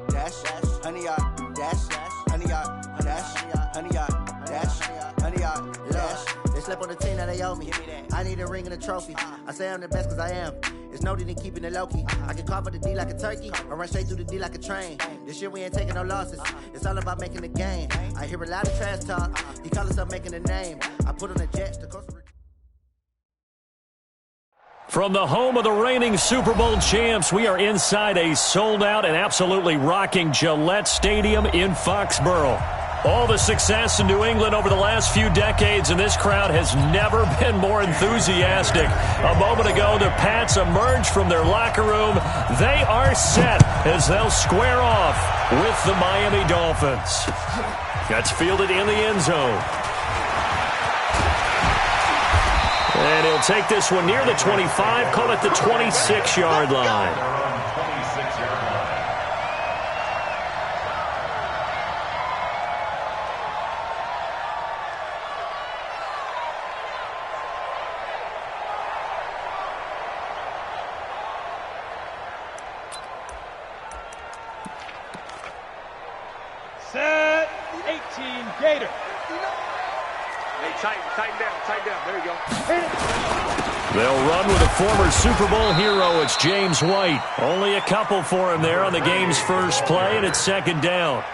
dash, 100 yard, dash, 100 yard, dash, 100 yard, dash, 100 yard, dash. They slept on the team that they owe me. I need a ring and a trophy. I say I'm the best cause I am. It's no need in keeping it low-key. I can carve up the D like a turkey or run straight through the D like a train. This year we ain't taking no losses. It's all about making the game. I hear a lot of trash talk. He call himself making a name. I put on the Jets to Costa Rica. From the home of the reigning Super Bowl champs, we are inside a sold-out and absolutely rocking Gillette Stadium in Foxborough. All the success in New England over the last few decades, and this crowd has never been more enthusiastic. A moment ago, the Pats emerged from their locker room. They are set as they'll square off with the Miami Dolphins. That's fielded in the end zone. And he'll take this one near the 25, call it the 26-yard line. Set 18 Gator. Tighten down. There you go. They'll run with a former Super Bowl hero. It's James White. Only a couple for him there on the game's first play, and it's second down.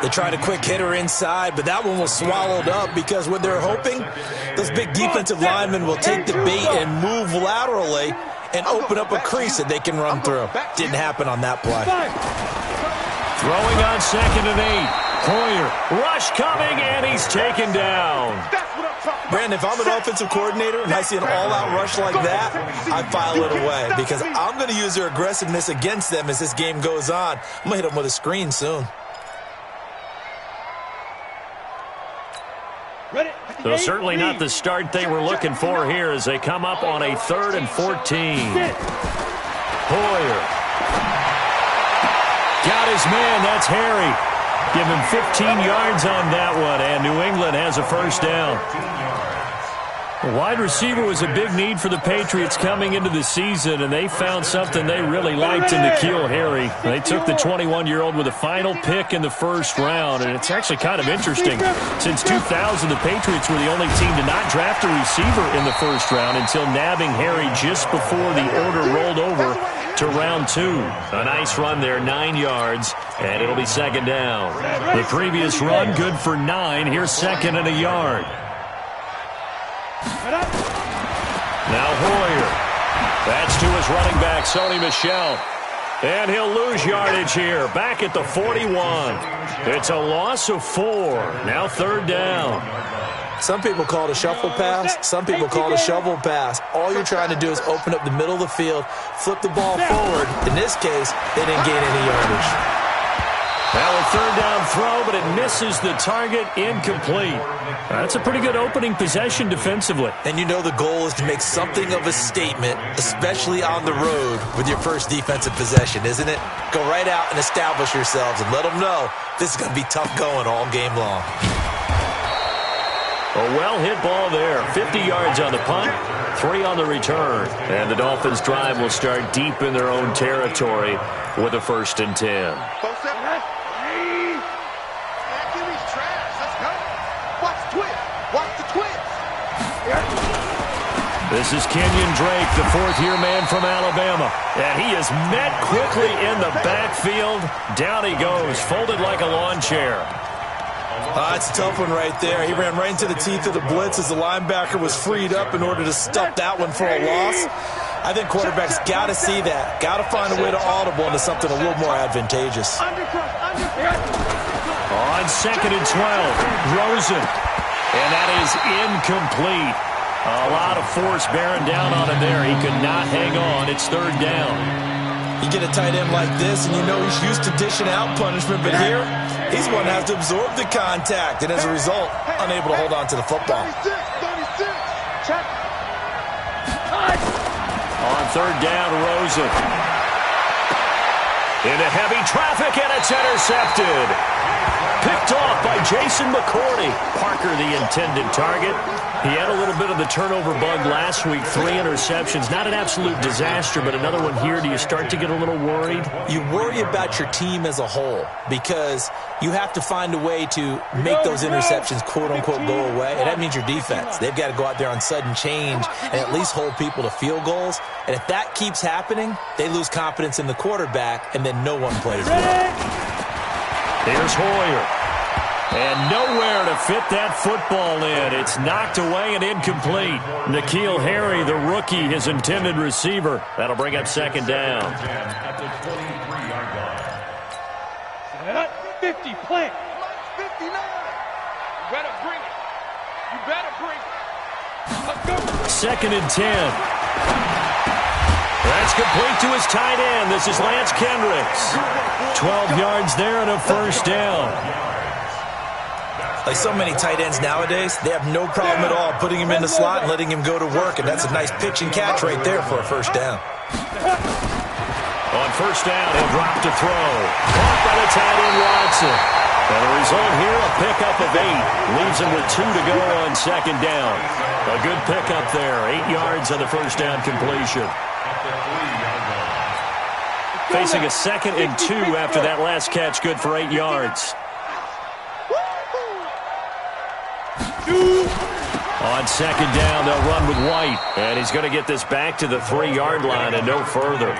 They tried a quick hitter inside, but that one was swallowed up because what they're hoping, those big defensive linemen will take the bait and move laterally and open up a crease that they can run through. Didn't happen on that play. Throwing on 2nd and 8. Hoyer, rush coming, and he's taken down. Brandon, if I'm an offensive coordinator and I see an all-out rush like that, I file it away because I'm going to use their aggressiveness against them as this game goes on. I'm going to hit them with a screen soon. So certainly not the start they were looking for here as they come up on a 3rd and 14. Hoyer. Got his man, that's Harry. Give him 15 yards on that one, and New England has a first down. A wide receiver was a big need for the Patriots coming into the season, and they found something they really liked in N'Keal Harry. They took the 21-year-old with a final pick in the first round, and it's actually kind of interesting. Since 2000, the Patriots were the only team to not draft a receiver in the first round until nabbing Harry just before the order rolled over to round 2. A nice run there, 9 yards, and it'll be second down. The previous run, good for 9. Here's 2nd and a yard. Now Hoyer. That's to his running back, Sony Michel. And he'll lose yardage here. Back at the 41. It's a loss of 4. Now 3rd down. Some people call it a shuffle pass. Some people call it a shovel pass. All you're trying to do is open up the middle of the field, flip the ball forward. In this case, they didn't gain any yardage. Now a 3rd down throw, but it misses the target, incomplete. That's a pretty good opening possession defensively. And you know the goal is to make something of a statement, especially on the road with your first defensive possession, isn't it? Go right out and establish yourselves and let them know this is going to be tough going all game long. A well-hit ball there. 50 yards on the punt, 3 on the return. And the Dolphins' drive will start deep in their own territory with a 1st and 10. This is Kenyon Drake, the 4th-year man from Alabama. And he is met quickly in the backfield. Down he goes, folded like a lawn chair. That's a tough one right there. He ran right into the teeth of the blitz as the linebacker was freed up in order to stuff that one for a loss. I think quarterbacks got to see that. Got to find a way to audible into something a little more advantageous. On 2nd and 12, Rosen. And that is incomplete. A lot of force bearing down on him there. He could not hang on. It's 3rd down. You get a tight end like this, and you know he's used to dishing out punishment, but here, he's one that has to absorb the contact, and as a result, unable to hold on to the football. On 3rd down, Rosen. Into heavy traffic, and it's intercepted. Picked off by Jason McCourty. Parker, the intended target. He had a little bit of the turnover bug last week, 3 interceptions. Not an absolute disaster, but another one here. Do you start to get a little worried? You worry about your team as a whole because you have to find a way to make those interceptions, quote-unquote, go away. And that means your defense. They've got to go out there on sudden change and at least hold people to field goals. And if that keeps happening, they lose confidence in the quarterback, and then no one plays well. Here's Hoyer. And nowhere to fit that football in. It's knocked away and incomplete. N'Keal Harry, the rookie, his intended receiver. That'll bring up second down. At the 23-yard line. 50, plant. 59. You better bring it. You better bring it. Let's go. Second and 10. That's complete to his tight end. This is Lance Kendricks. 12 yards there and a first down. Like so many tight ends nowadays, they have no problem at all putting him in the slot and letting him go to work, and that's a nice pitch and catch right there for a first down. On first down, he'll drop to throw. Caught by the tight end, Watson. And the result here, a pickup of 8. Leaves him with 2 to go on second down. A good pickup there. 8 yards on the first down completion. Facing a second and 2 after that last catch, good for 8 yards. On second down, they'll run with White. And he's going to get this back to the 3-yard line and no further.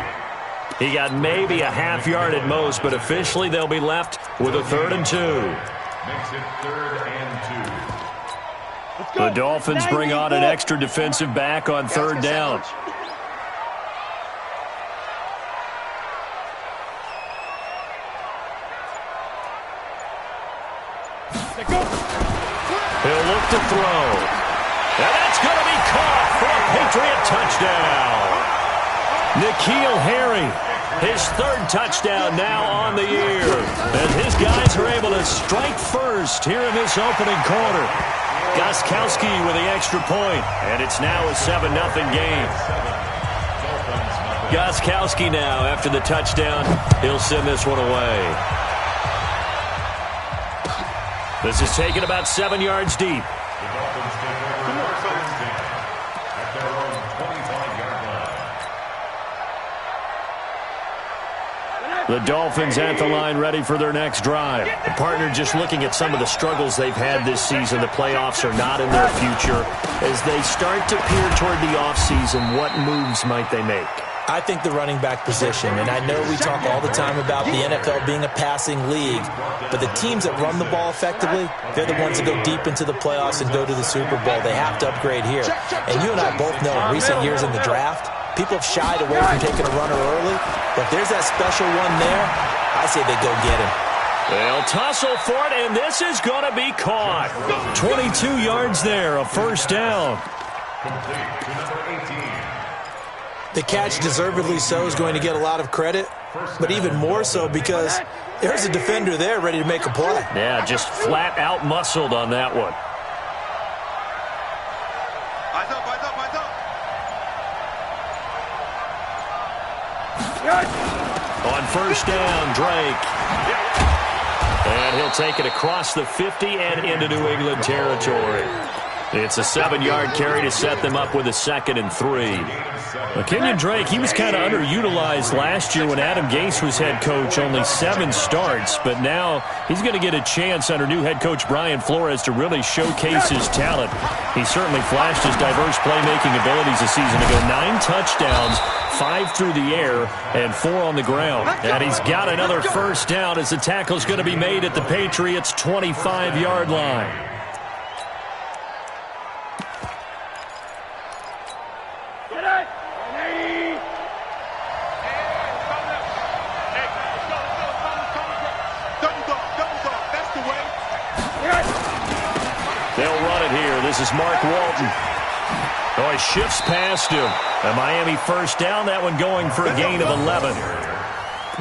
He got maybe a half yard at most, but officially they'll be left with a 3rd and 2. Makes it 3rd and 2. The Dolphins bring on an extra defensive back on 3rd down. He'll look to throw. And that's going to be caught for a Patriot touchdown. N'Keal Harry, his 3rd touchdown now on the year. And his guys are able to strike first here in this opening quarter. Gostkowski with the extra point, and it's now a 7-0 game. Gostkowski now, after the touchdown, he'll send this one away. This is taken about 7 yards deep. The Dolphins at the line ready for their next drive. The partner just looking at some of the struggles they've had this season. The playoffs are not in their future. As they start to peer toward the offseason, what moves might they make? I think the running back position, and I know we talk all the time about the NFL being a passing league, but the teams that run the ball effectively, they're the ones that go deep into the playoffs and go to the Super Bowl. They have to upgrade here. And you and I both know in recent years in the draft, people have shied away from taking a runner early, but there's that special one there. I say they go get him. They'll tussle for it, and this is going to be caught. 22 yards there, a first down. Complete to number 18. The catch, deservedly so, is going to get a lot of credit, but even more so because there's a defender there ready to make a play. Yeah, just flat out muscled on that one. Eyes up, eyes up, eyes up. On first down, Drake. And he'll take it across the 50 and into New England territory. It's a 7-yard carry to set them up with a 2nd and 3. Kenyon Drake, he was kind of underutilized last year when Adam Gase was head coach, only 7 starts, but now he's going to get a chance under new head coach Brian Flores to really showcase his talent. He certainly flashed his diverse playmaking abilities a season ago. 9 touchdowns, 5 through the air, and 4 on the ground. And he's got another first down as the tackle's going to be made at the Patriots' 25-yard line. This is Mark Walton. Oh, he shifts past him. A Miami first down, that one going for a gain of 11.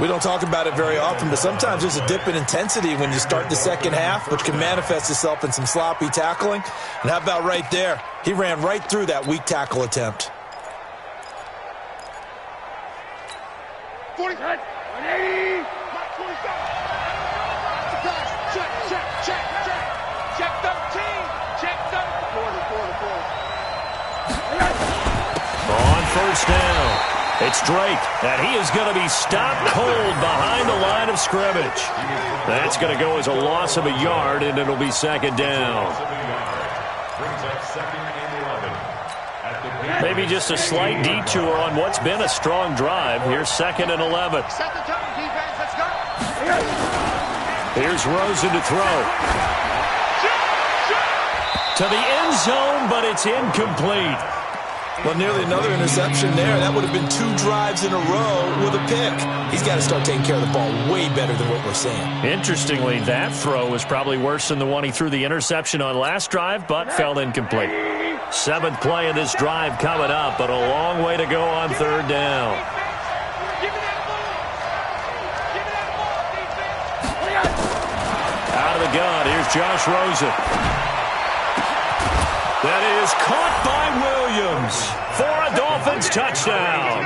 We don't talk about it very often, but sometimes there's a dip in intensity when you start the second half, which can manifest itself in some sloppy tackling. And how about right there? He ran right through that weak tackle attempt. 40, 180, 27. Check 13. Check 13. Quarter. first down. It's Drake, and he is going to be stopped cold behind the line of scrimmage. That's going to go as a loss of a yard, and it'll be second down. Maybe just a slight detour on what's been a strong drive. Here's 2nd and 11. Set the tone, defense. Let's go. Here's Rosen to throw. To the end zone, but it's incomplete. Well, nearly another interception there. That would have been 2 drives in a row with a pick. He's got to start taking care of the ball way better than what we're seeing. Interestingly, that throw was probably worse than the one he threw the interception on last drive, but fell incomplete. 7th play of this drive coming up, but a long way to go on 3rd down. Out of the gun, here's Josh Rosen. That is caught by Williams for a Dolphins touchdown.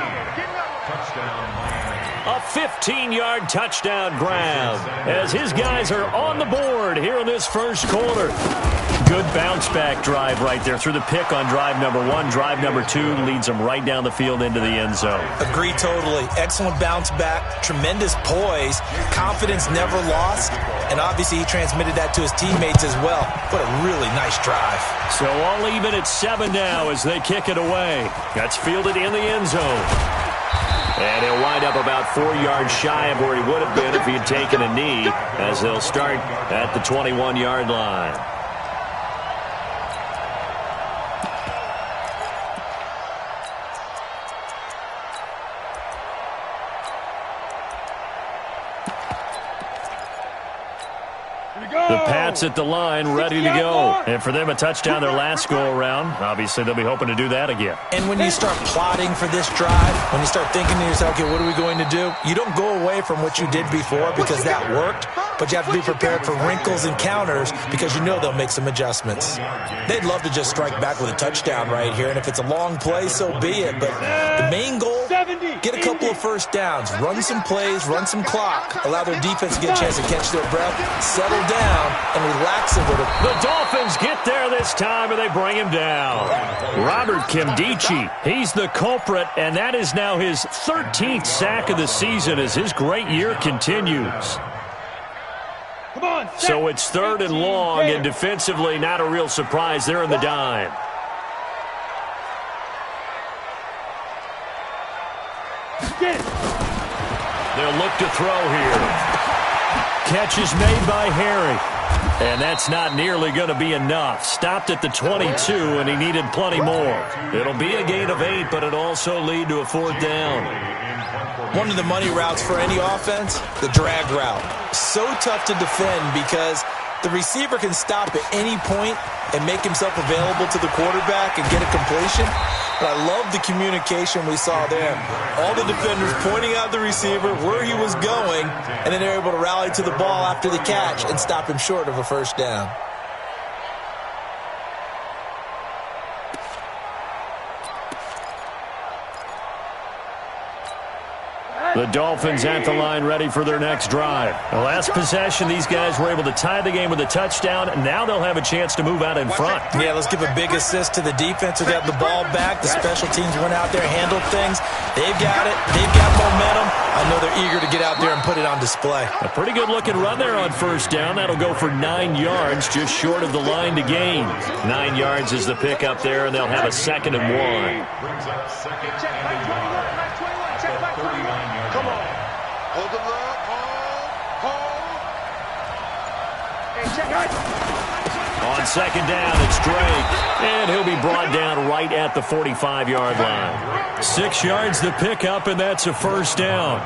A 15-yard touchdown grab as his guys are on the board here in this first quarter. Good bounce-back drive right there through the pick on drive number 1. Drive number 2 leads them right down the field into the end zone. Agree totally. Excellent bounce back, tremendous poise, confidence never lost, and obviously he transmitted that to his teammates as well. What a really nice drive. So all even at 7 now as they kick it away. That's fielded in the end zone. And he'll wind up about 4 yards shy of where he would have been if he had taken a knee, as they'll start at the 21-yard line. The Pats at the line, ready to go. And for them, a touchdown their last go-around. Obviously, they'll be hoping to do that again. And when you start plotting for this drive, when you start thinking to yourself, okay, what are we going to do? You don't go away from what you did before because that worked, but you have to be prepared for wrinkles and counters because you know they'll make some adjustments. They'd love to just strike back with a touchdown right here, and if it's a long play, so be it. But the main goal, get a couple of first downs, run some plays, run some clock, allow their defense to get a chance to catch their breath, settle down, and relax a little. The Dolphins get there this time, and they bring him down. Robert Kimdichie, he's the culprit, and that is now his 13th sack of the season as his great year continues. Come on, so it's 3rd and long, and defensively not a real surprise. They're in the dime. They'll look to throw here. Catch is made by Harry. And that's not nearly going to be enough. Stopped at the 22, and he needed plenty more. It'll be a gain of 8, but it'll also lead to a 4th down. One of the money routes for any offense, the drag route. So tough to defend because the receiver can stop at any point and make himself available to the quarterback and get a completion. But I love the communication we saw there. All the defenders pointing out the receiver, where he was going, and then they're able to rally to the ball after the catch and stop him short of a first down. The Dolphins at the line ready for their next drive. The last possession, these guys were able to tie the game with a touchdown, and now they'll have a chance to move out in front. Yeah, let's give a big assist to the defense who got the ball back. The special teams went out there, handled things. They've got it. They've got momentum. I know they're eager to get out there and put it on display. A pretty good-looking run there on first down. That'll go for 9 yards, just short of the line to gain. 9 yards is the pick up there, and they'll have a 2nd and 1. Come on. Hold them up. Hold. Hey, check out. On 2nd down, it's Drake. And he'll be brought down right at the 45-yard line. 6 yards the pickup, and that's a first down.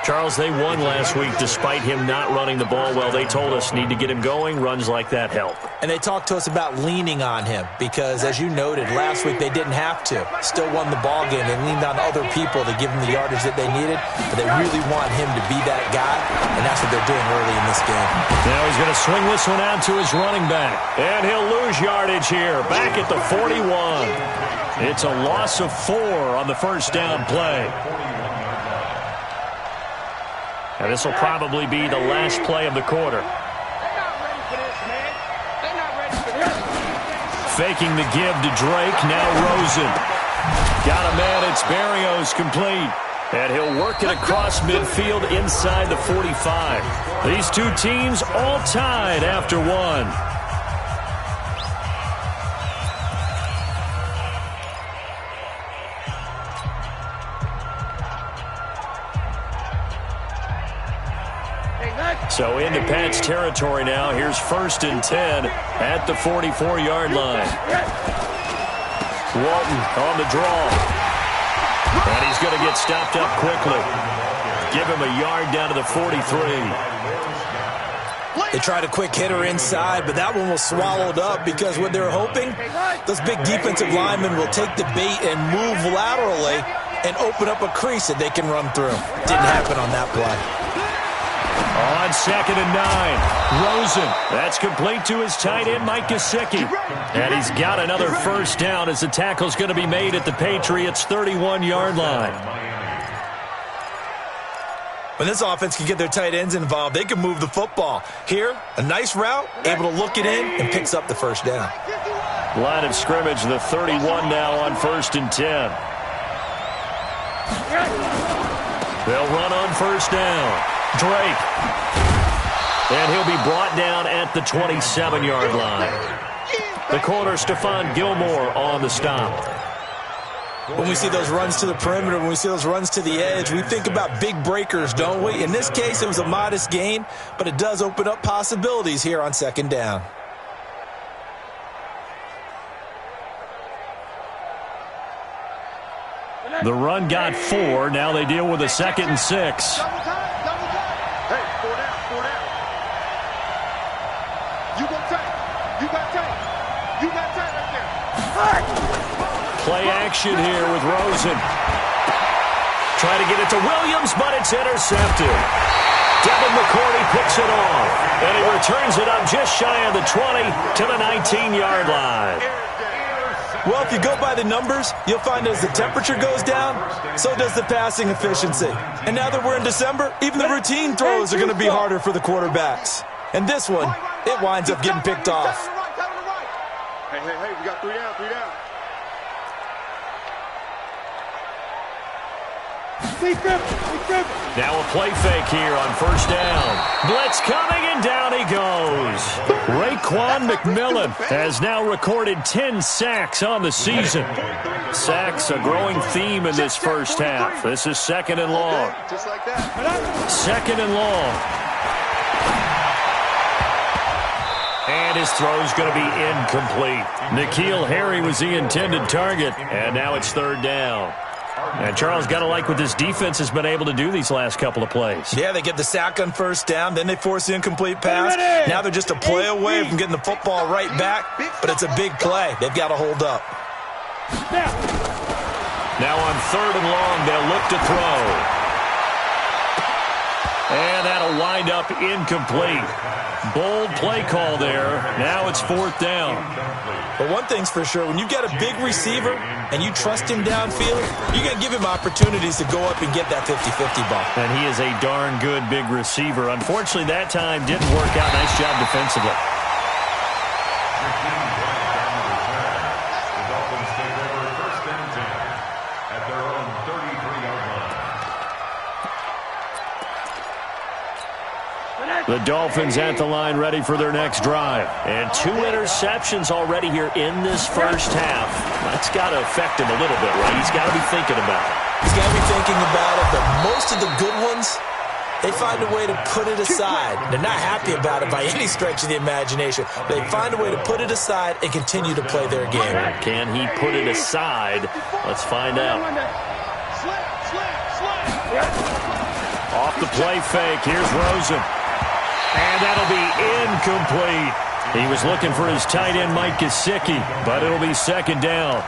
Charles, they won last week despite him not running the ball well. They told us need to get him going. Runs like that help. And they talked to us about leaning on him because, as you noted, last week they didn't have to. Still won the ball game. They leaned on other people to give them the yardage that they needed, but they really want him to be that guy, and that's what they're doing early in this game. Now he's going to swing this one out to his running back, and he'll lose yardage here, back at the 41. It's a loss of 4 on the first down play. And this will probably be the last play of the quarter. Faking the give to Drake, now Rosen. Got a man. It's Barrios, complete. And he'll work it across midfield inside the 45. These two teams all tied after one. So into Pat's territory now. Here's 1st and 10 at the 44-yard line. Walton on the draw. And he's going to get stopped up quickly. Give him a yard down to the 43. They tried a quick hitter inside, but that one was swallowed up because what they're hoping, those big defensive linemen will take the bait and move laterally and open up a crease that they can run through. Didn't happen on that play. On 2nd and 9, Rosen. That's complete to his tight end, Mike Gesicki. And he's got another first down as the tackle's going to be made at the Patriots' 31-yard line. When this offense can get their tight ends involved, they can move the football. Here, a nice route, able to look it in, and picks up the first down. Line of scrimmage, the 31 now on 1st and 10. They'll run on first down. Drake. And he'll be brought down at the 27-yard line. The corner, Stephon Gilmore, on the stop. When we see those runs to the perimeter, when we see those runs to the edge, we think about big breakers, don't we? In this case, it was a modest gain, but it does open up possibilities here on 2nd down. The run got 4. Now they deal with a 2nd and 6. Play action here with Rosen. Try to get it to Williams, but it's intercepted. Devin McCourty picks it off, and he returns it up just shy of the 20 to the 19-yard line. Well, if you go by the numbers, you'll find as the temperature goes down, so does the passing efficiency. And now that we're in December, even the routine throws are going to be harder for the quarterbacks. And this one, it winds up getting picked off. Hey, we got 3 down, 3 down. Now a play fake here on first down. Blitz coming, and down he goes. Raekwon McMillan has now recorded 10 sacks on the season. Sacks, a growing theme in this first half. This is 2nd and long. Just like that. 2nd and long. And his throw's going to be incomplete. N'Keal Harry was the intended target, and now it's 3rd down. And Charles, got to like what this defense has been able to do these last couple of plays. Yeah, they get the sack on first down, then they force the incomplete pass. Now they're just a play away from getting the football right back, but it's a big play. They've got to hold up. Now on 3rd and long, they'll look to throw. And that'll wind up incomplete. Bold play call there. Now it's 4th down. But one thing's for sure, when you've got a big receiver and you trust him downfield, you're going to give him opportunities to go up and get that 50-50 ball. And he is a darn good big receiver. Unfortunately, that time didn't work out. Nice job defensively. The Dolphins take over 1st and 10 at their own 33-yard line. The Dolphins at the line, ready for their next drive. And 2 interceptions already here in this first half. That's got to affect him a little bit, right? He's got to be thinking about it. He's got to be thinking about it, but most of the good ones, they find a way to put it aside. They're not happy about it by any stretch of the imagination. They find a way to put it aside and continue to play their game. Can he put it aside? Let's find out. Off the play fake, here's Rosen. And that'll be incomplete. He was looking for his tight end, Mike Gesicki, but it'll be 2nd down.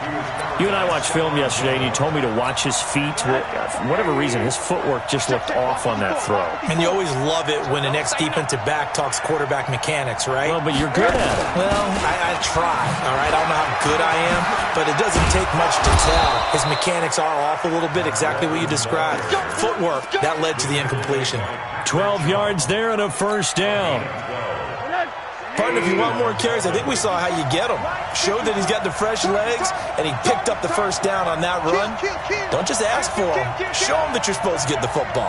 You and I watched film yesterday, and you told me to watch his feet. For whatever reason, his footwork just looked off on that throw. And you always love it when an ex-defensive back talks quarterback mechanics, right? Well, but you're good at it. Well, I try, all right? I don't know how good I am, but it doesn't take much to tell. His mechanics are off a little bit, exactly what you described. Footwork, that led to the incompletion. 12 yards there and a first down. Partner, if you want more carries, I think we saw how you get them. Showed that he's got the fresh legs, and he picked up the first down on that run. Don't just ask for them. Show them that you're supposed to get the football.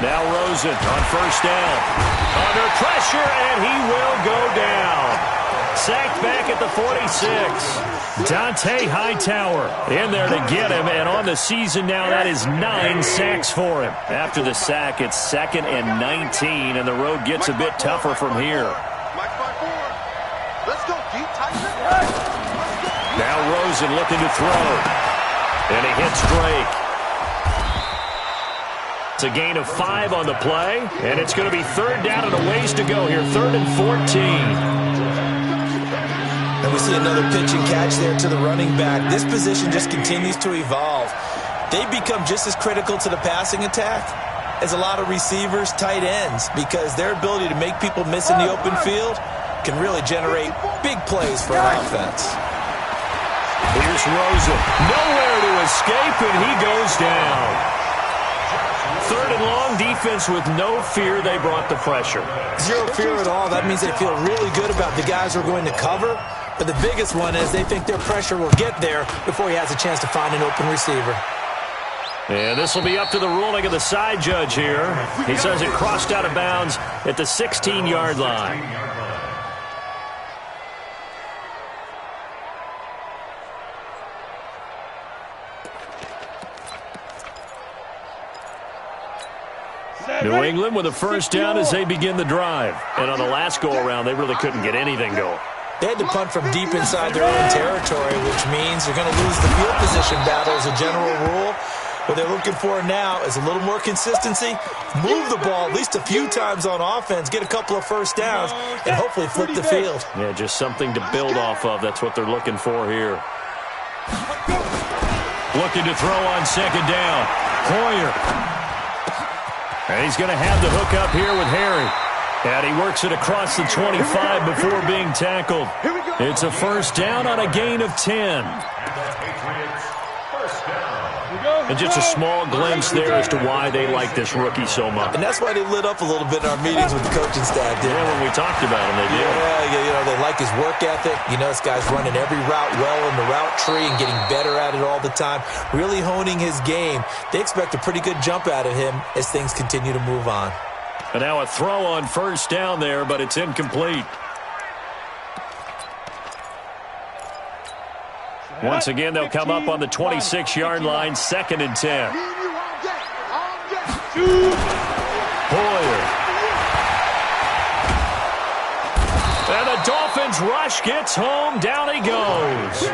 Now Rosen on first down. Under pressure, and he will go down. Sacked back at the 46. Dante Hightower in there to get him, and on the season now, that is 9 sacks for him. After the sack, it's 2nd and 19, and the road gets a bit tougher from here. Let's go, deep, tighten it. Now Rosen looking to throw, and he hits Drake. It's a gain of 5 on the play, and it's going to be 3rd down and a ways to go here, 3rd and 14. And we see another pitch and catch there to the running back. This position just continues to evolve. They become just as critical to the passing attack as a lot of receivers, tight ends, because their ability to make people miss in the open field can really generate big plays for an offense. Here's Rosen. Nowhere to escape, and he goes down. 3rd and long, defense with no fear. They brought the pressure. Zero fear at all. That means they feel really good about the guys who are going to cover. But the biggest one is they think their pressure will get there before he has a chance to find an open receiver. And this will be up to the ruling of the side judge here. He says it crossed out of bounds at the 16-yard line. New England with a first down as they begin the drive. And on the last go-around, they really couldn't get anything going. They had to punt from deep inside their own territory, which means they're going to lose the field position battle as a general rule. What they're looking for now is a little more consistency, move the ball at least a few times on offense, get a couple of first downs, and hopefully flip the field. Yeah, just something to build off of. That's what they're looking for here. Looking to throw on 2nd down. Hoyer. And he's going to have the hook up here with Harry. And he works it across the 25 before being tackled. It's a first down on a gain of 10. And just a small glimpse there as to why they like this rookie so much. And that's why they lit up a little bit in our meetings with the coaching staff. Yeah, when we talked about him, they did. Yeah, you know, they like his work ethic. You know, this guy's running every route well in the route tree and getting better at it all the time, really honing his game. They expect a pretty good jump out of him as things continue to move on. And now a throw on first down there, but it's incomplete. Once again, they'll come up on the 26-yard line, 2nd and 10. Hoyer. And the Dolphins rush gets home. Down he goes.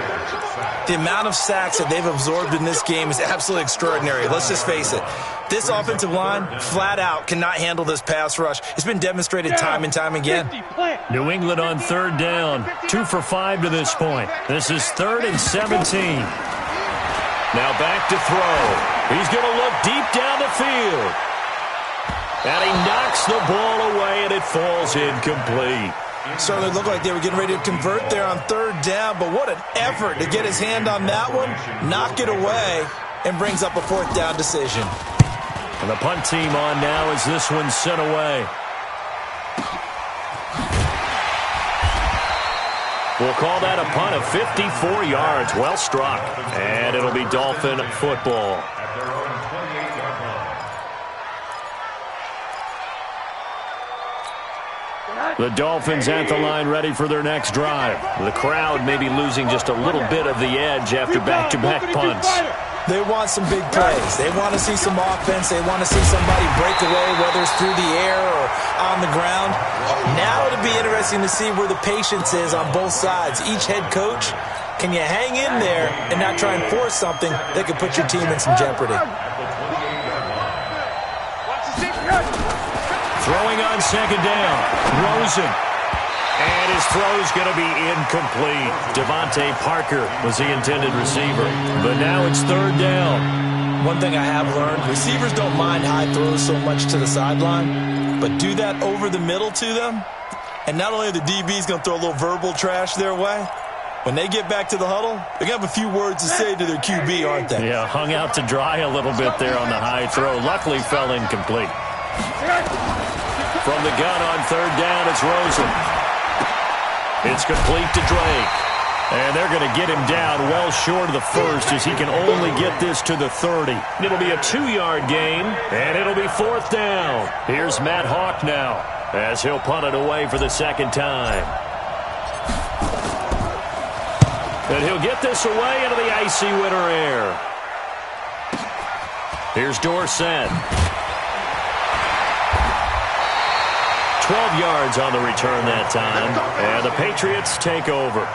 The amount of sacks that they've absorbed in this game is absolutely extraordinary. Let's just face it. This offensive line, flat out, cannot handle this pass rush. It's been demonstrated time and time again. New England on 3rd down. 2 for 5 to this point. This is 3rd and 17. Now back to throw. He's going to look deep down the field. And he knocks the ball away, and it falls incomplete. Certainly looked like they were getting ready to convert there on 3rd down, but what an effort to get his hand on that one, knock it away, and brings up a 4th down decision. And the punt team on now as this one's sent away. We'll call that a punt of 54 yards. Well struck. And it'll be Dolphin football. The Dolphins at the line ready for their next drive. The crowd may be losing just a little bit of the edge after back-to-back punts. They want some big plays. They want to see some offense. They want to see somebody break away, whether it's through the air or on the ground. Now it'll be interesting to see where the patience is on both sides. Each head coach, can you hang in there and not try and force something that could put your team in some jeopardy? Throwing on 2nd down. Rosen. And his throw's going to be incomplete. Devontae Parker was the intended receiver. But now it's 3rd down. One thing I have learned, receivers don't mind high throws so much to the sideline, but do that over the middle to them, and not only are the DBs going to throw a little verbal trash their way, when they get back to the huddle, they're going to have a few words to say to their QB, aren't they? Yeah, hung out to dry a little bit there on the high throw. Luckily fell incomplete. From the gun on third down, it's Rosen. It's complete to Drake. And they're going to get him down well short of the first as he can only get this to the 30. It'll be a 2-yard gain, and it'll be fourth down. Here's Matt Hawk now as he'll punt it away for the second time. And he'll get this away into the icy winter air. Here's Dorsett. 12 yards on the return that time, and the Patriots take over.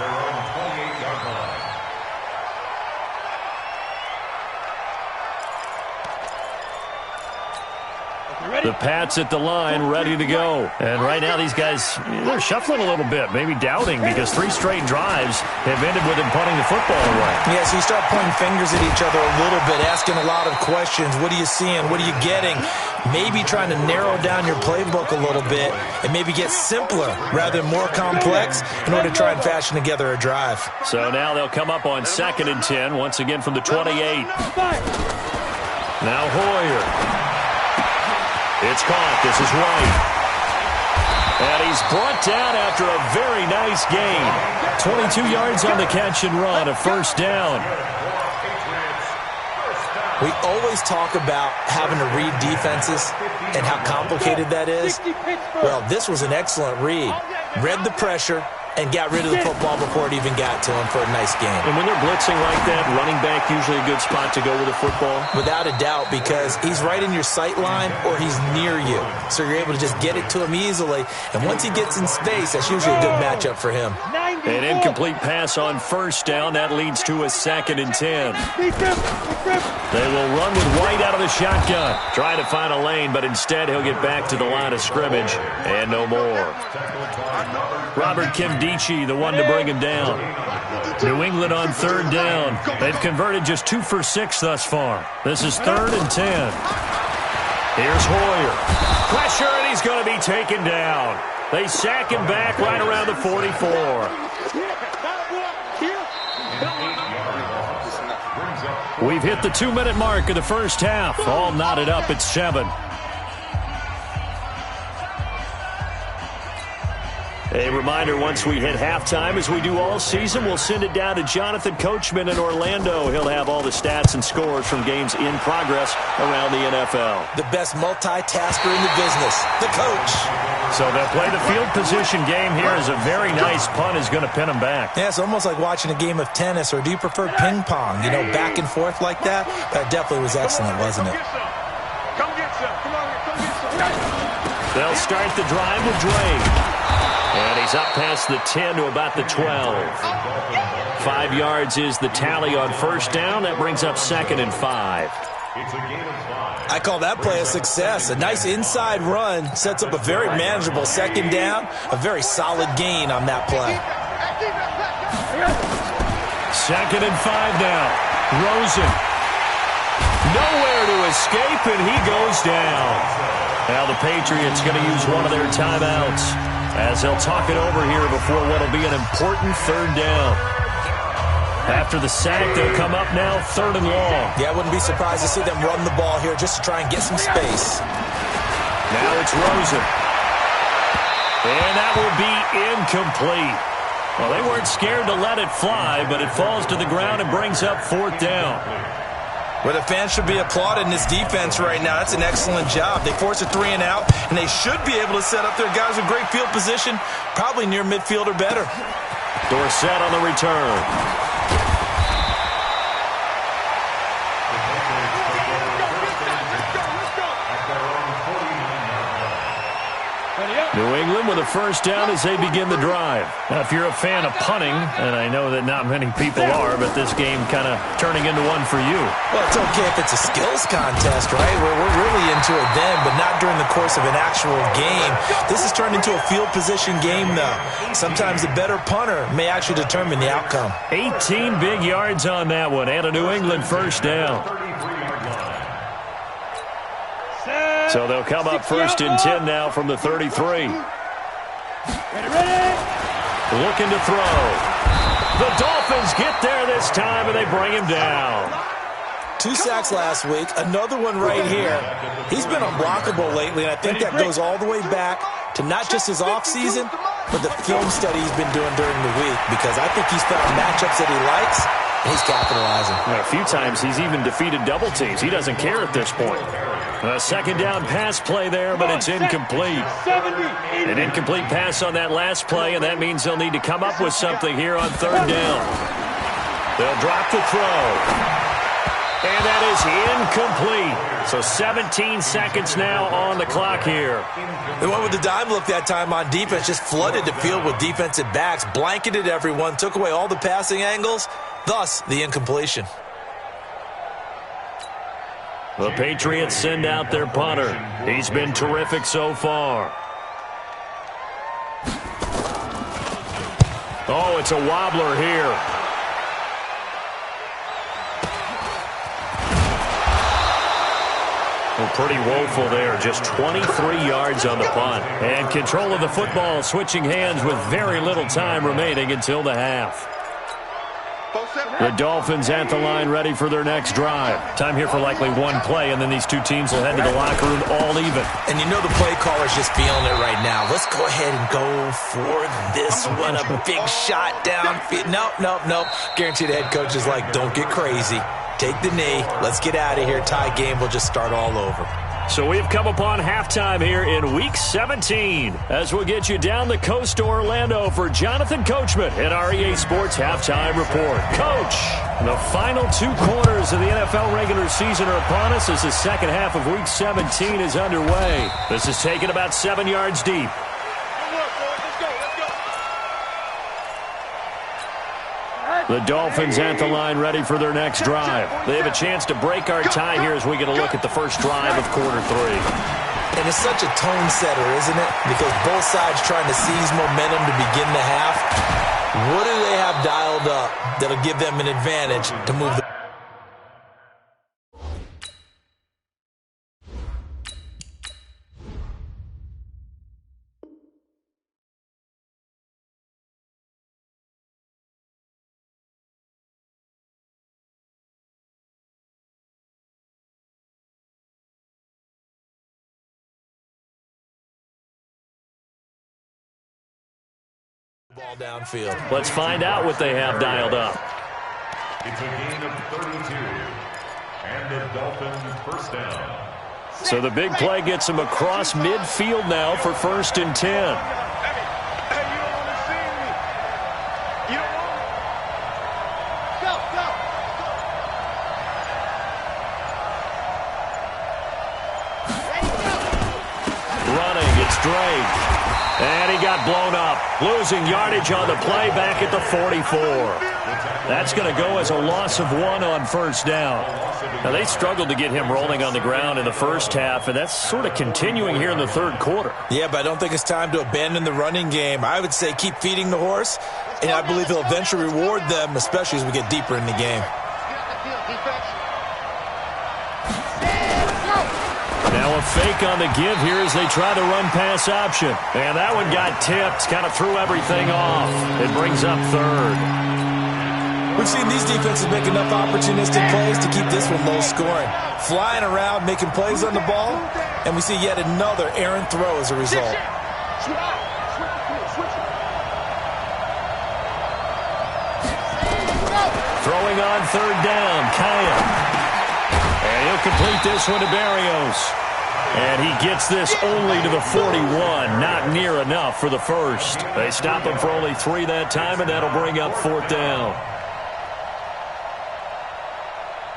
The Pats at the line, ready to go. And right now these guys, they're shuffling a little bit, maybe doubting, because 3 straight drives have ended with them punting the football away. Yeah, so you start pointing fingers at each other a little bit, asking a lot of questions. What are you seeing? What are you getting? Maybe trying to narrow down your playbook a little bit and maybe get simpler rather than more complex in order to try and fashion together a drive. So now they'll come up on 2nd and 10, once again from the 28. Now Hoyer. It's caught. This is White. And he's brought down after a very nice gain. 22 yards on the catch and run, a first down. We always talk about having to read defenses and how complicated that is. Well, this was an excellent read. Read the pressure and got rid of the football before it even got to him for a nice game. And when they're blitzing like that, running back usually a good spot to go with the football? Without a doubt, because he's right in your sight line or he's near you. So you're able to just get it to him easily. And once he gets in space, that's usually a good matchup for him. An incomplete pass on first down. That leads to a 2nd and 10. They will run with White out of the shotgun. Trying to find a lane, but instead he'll get back to the line of scrimmage. And no more. Robert Kimdichie, the one to bring him down. New England on third down. They've converted just 2 for 6 thus far. This is 3rd and 10. Here's Hoyer. Pressure, and he's going to be taken down. They sack him back right around the 44. We've hit the 2-minute mark of the first half. All knotted up at 7. A reminder, once we hit halftime, as we do all season, we'll send it down to Jonathan Coachman in Orlando. He'll have all the stats and scores from games in progress around the NFL. The best multitasker in the business, the coach. So they'll play the field position game here as a very nice punt is going to pin them back. Yeah, it's almost like watching a game of tennis, or do you prefer ping pong? You know, back and forth like that? That definitely was excellent, wasn't it? Come get some. Come on, come get some. They'll start the drive with Drake. And he's up past the 10 to about the 12. 5 yards is the tally on first down. That brings up 2nd and 5. I call that play a success. A nice inside run sets up a very manageable 2nd down. A very solid gain on that play. 2nd and 5 now. Rosen. Nowhere to escape, and he goes down. Now the Patriots going to use one of their timeouts as they'll talk it over here before what will be an important 3rd down. After the sack, they'll come up now 3rd and long. Yeah, I wouldn't be surprised to see them run the ball here just to try and get some space. Now it's Rosen. And that will be incomplete. Well, they weren't scared to let it fly, but it falls to the ground and brings up 4th down. Well, the fans should be applauding this defense right now. That's an excellent job. They force a 3 and out, and they should be able to set up their guys with great field position, probably near midfield or better. Dorsett on the return. New England with a first down as they begin the drive. Now, if you're a fan of punting, and I know that not many people are, but this game kind of turning into one for you. Well, it's okay if it's a skills contest, right? We're really into it then, but not during the course of an actual game. This has turned into a field position game, though. Sometimes the better punter may actually determine the outcome. 18 big yards on that one, and a New England first down. So they'll come up 1st and 10 now from the 33. Looking to throw. The Dolphins get there this time, and they bring him down. 2 sacks last week, another one right here. He's been unblockable lately, and I think that goes all the way back to not just his offseason, but the film study he's been doing during the week, because I think he's found matchups that he likes, and he's capitalizing. A few times he's even defeated double teams. He doesn't care at this point. A second down pass play there, but it's incomplete. An incomplete pass on that last play, and that means they'll need to come up with something here on third down. They'll drop the throw. And that is incomplete. So 17 seconds now on the clock here. They went with the dime look that time on defense, just flooded the field with defensive backs, blanketed everyone, took away all the passing angles, thus the incompletion. The Patriots send out their punter. He's been terrific so far. Oh, it's a wobbler here. Well, pretty woeful there. Just 23 yards on the punt. And control of the football switching hands with very little time remaining until the half. The Dolphins at the line ready for their next drive. Time here for likely one play, and then these two teams will head to the locker room all even. And you know the play caller's just feeling it right now. Let's go ahead and go for this one. A big shot downfield. Nope. Guaranteed the head coach is like, don't get crazy. Take the knee. Let's get out of here. Tie game will just start all over. So we've come upon halftime here in Week 17 as we'll get you down the coast to Orlando for Jonathan Coachman in our EA Sports Halftime Report. Coach, the final 2 quarters of the NFL regular season are upon us as the second half of Week 17 is underway. This is taken about 7 yards deep. The Dolphins at the line ready for their next drive. They have a chance to break our tie here as we get a look at the first drive of quarter 3. And it's such a tone setter, isn't it? Because both sides trying to seize momentum to begin the half. What do they have dialed up that'll give them an advantage to move the ball downfield? Let's find out what they have dialed up. It's a gain of 32, and the Dolphins first down. So the big play gets them across midfield now for 1st and 10. Hey, you don't want to see me. You don't want to. Go. Running, it's Drake. And he got blown up. Losing yardage on the play back at the 44. That's going to go as a loss of 1 on first down. Now, they struggled to get him rolling on the ground in the first half, and that's sort of continuing here in the third quarter. Yeah, but I don't think it's time to abandon the running game. I would say keep feeding the horse, and I believe he'll eventually reward them, especially as we get deeper in the game. Now a fake on the give here as they try to run pass option. And that one got tipped, kind of threw everything off. It brings up third. We've seen these defenses make enough opportunistic plays to keep this one low scoring. Flying around, making plays on the ball, and we see yet another errant throw as a result. Throwing on third down, Kaya. And he'll complete this one to Barrios. And he gets this only to the 41, not near enough for the first. They stop him for only 3 that time, and that'll bring up 4th down.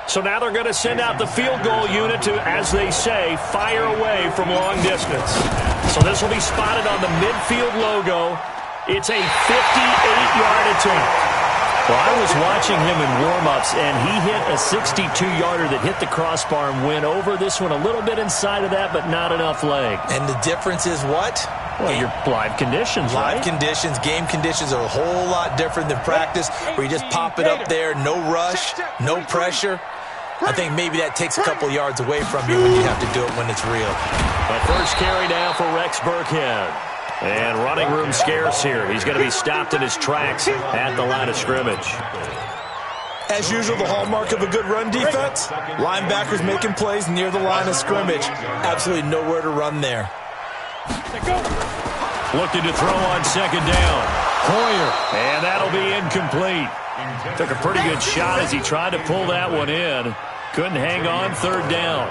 So now they're going to send out the field goal unit to, as they say, fire away from long distance. So this will be spotted on the midfield logo. It's a 58-yard attempt. Well, I was watching him in warm-ups, and he hit a 62-yarder that hit the crossbar and went over. This one a little bit inside of that, but not enough leg. And the difference is what? Well, your live conditions, right? Live conditions, game conditions are a whole lot different than practice, where you just pop it up there, no rush, no pressure. I think maybe that takes a couple yards away from you when you have to do it when it's real. But first carry now for Rex Burkhead. And running room scarce here. He's going to be stopped in his tracks at the line of scrimmage. As usual, the hallmark of a good run defense, linebackers making plays near the line of scrimmage. Absolutely nowhere to run there. Looking to throw on second down. Hoyer. And that'll be incomplete. Took a pretty good shot as he tried to pull that one in. Couldn't hang on third down.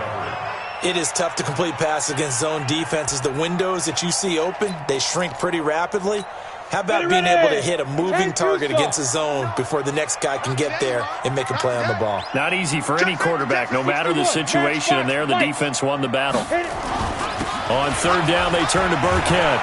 It is tough to complete passes against zone defenses. The windows that you see open, they shrink pretty rapidly. How about being able to hit a moving target against a zone before the next guy can get there and make a play on the ball? Not easy for any quarterback, no matter the situation, and there the defense won the battle. On third down, they turn to Burkhead.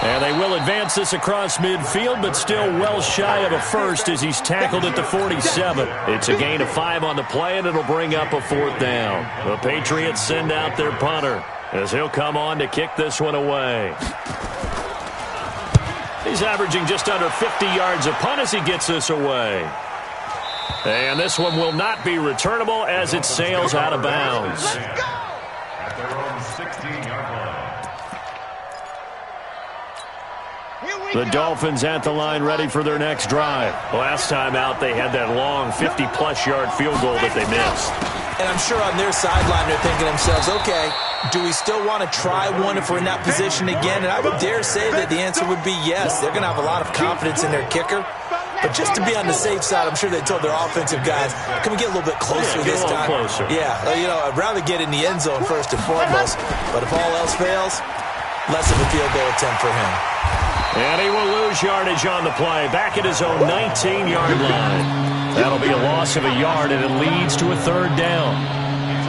And they will advance this across midfield, but still well shy of a first as he's tackled at the 47. It's a gain of 5 on the play, and it'll bring up a fourth down. The Patriots send out their punter as he'll come on to kick this one away. He's averaging just under 50 yards a punt as he gets this away. And this one will not be returnable as it sails out of bounds. At their own 16-yard line. The Dolphins at the line ready for their next drive. Last time out, they had that long 50-plus yard field goal that they missed. And I'm sure on their sideline they're thinking to themselves, okay, do we still want to try one if we're in that position again? And I would dare say that the answer would be yes. They're going to have a lot of confidence in their kicker. But just to be on the safe side, I'm sure they told their offensive guys, can we get a little bit closer this time? Closer. Yeah, you know, I'd rather get in the end zone first and foremost. But if all else fails, less of a field goal attempt for him. And he will lose yardage on the play, back at his own 19-yard line. That'll be a loss of a yard, and it leads to a third down.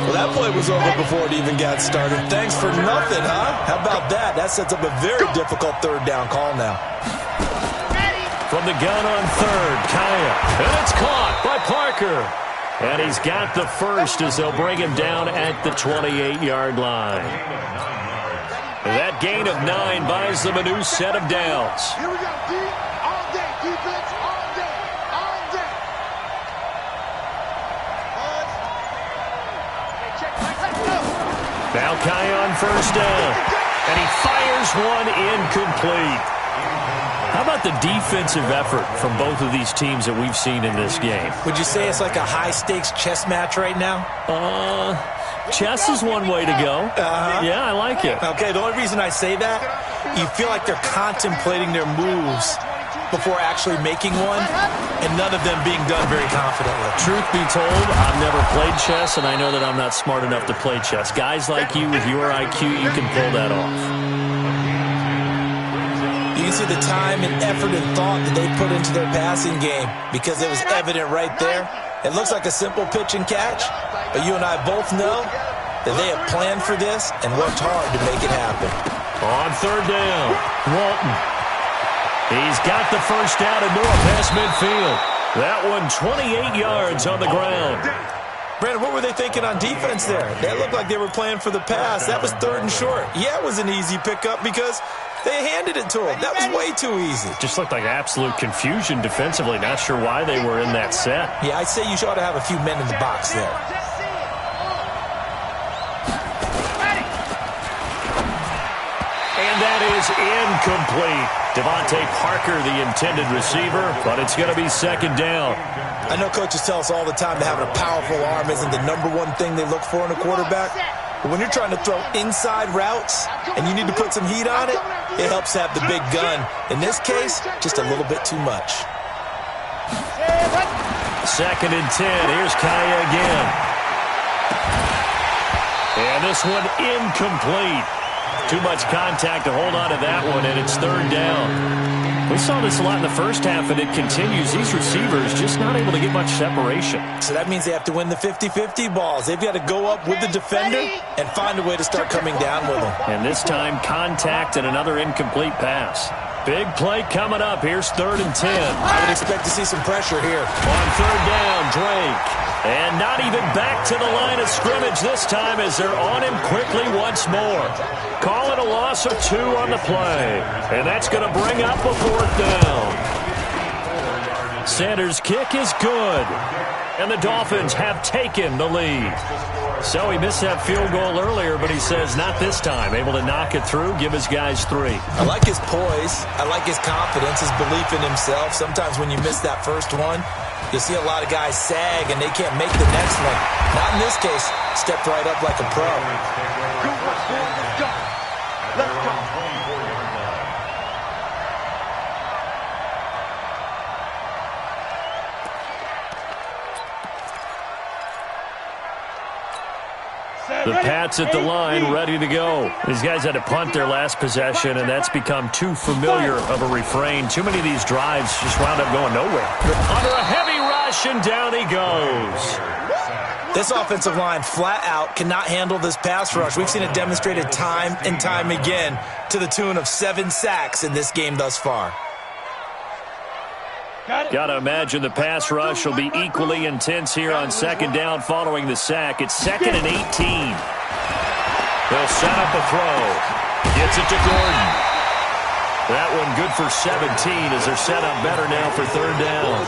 Well, that play was over before it even got started. Thanks for nothing, huh? How about that? That sets up a very difficult third down call now. From the gun on third, Kaya. And it's caught by Parker. And he's got the first as they'll bring him down at the 28-yard line. That gain of 9 buys them a new set of downs. Here we go, D. All day, defense, all day, all day. Now Kaya on first down. And he fires one incomplete. How about the defensive effort from both of these teams that we've seen in this game? Would you say it's like a high-stakes chess match right now? Chess is one way to go. Yeah, I like it. Okay, the only reason I say that, you feel like they're contemplating their moves before actually making one, and none of them being done very confidently. Truth be told, I've never played chess, and I know that I'm not smart enough to play chess. Guys like you with your IQ, you can pull that off. You can see the time and effort and thought that they put into their passing game because it was evident right there. It looks like a simple pitch and catch, but you and I both know that they have planned for this and worked hard to make it happen. On third down, Walton. He's got the first down and more past midfield. That one 28 yards on the ground. Brandon, what were they thinking on defense there? They looked like they were playing for the pass. That was third and short. Yeah, it was an easy pickup because they handed it to him. That was way too easy. Just looked like absolute confusion defensively. Not sure why they were in that set. Yeah, I'd say you ought to have a few men in the box there. And that is incomplete. Devontae Parker, the intended receiver, but it's going to be second down. I know coaches tell us all the time that having a powerful arm isn't the number one thing they look for in a quarterback. But when you're trying to throw inside routes and you need to put some heat on it, it helps have the big gun. In this case, just a little bit too much. Second and 10. Here's Kaya again. And this one incomplete. Too much contact to hold on to that one, and it's third down. We saw this a lot in the first half, and it continues. These receivers just not able to get much separation. So that means they have to win the 50-50 balls. They've got to go up with the defender and find a way to start coming down with them. And this time, contact and another incomplete pass. Big play coming up. Here's third and 10. I would expect to see some pressure here. On third down, Drake. And not even back to the line of scrimmage this time as they're on him quickly once more. Call it a loss of 2 on the play. And that's going to bring up a fourth down. Sanders' kick is good. And the Dolphins have taken the lead. So he missed that field goal earlier, but he says not this time. Able to knock it through, give his guys 3. I like his poise. I like his confidence, his belief in himself. Sometimes when you miss that first one, You'll see a lot of guys sag, and they can't make the next one. Not in this case. Stepped right up like a pro. Let's go. Let's go. The Pats at the line, ready to go. These guys had to punt their last possession, and that's become too familiar of a refrain. Too many of these drives just wound up going nowhere. Under a heavy rush, and down he goes. This offensive line flat out cannot handle this pass rush. We've seen it demonstrated time and time again to the tune of 7 sacks in this game thus far. Got to imagine the pass rush will be equally intense here on second down following the sack. It's 2nd and 18. They'll set up a throw. Gets it to Gordon. That one good for 17 as they're set up better now for 3rd down.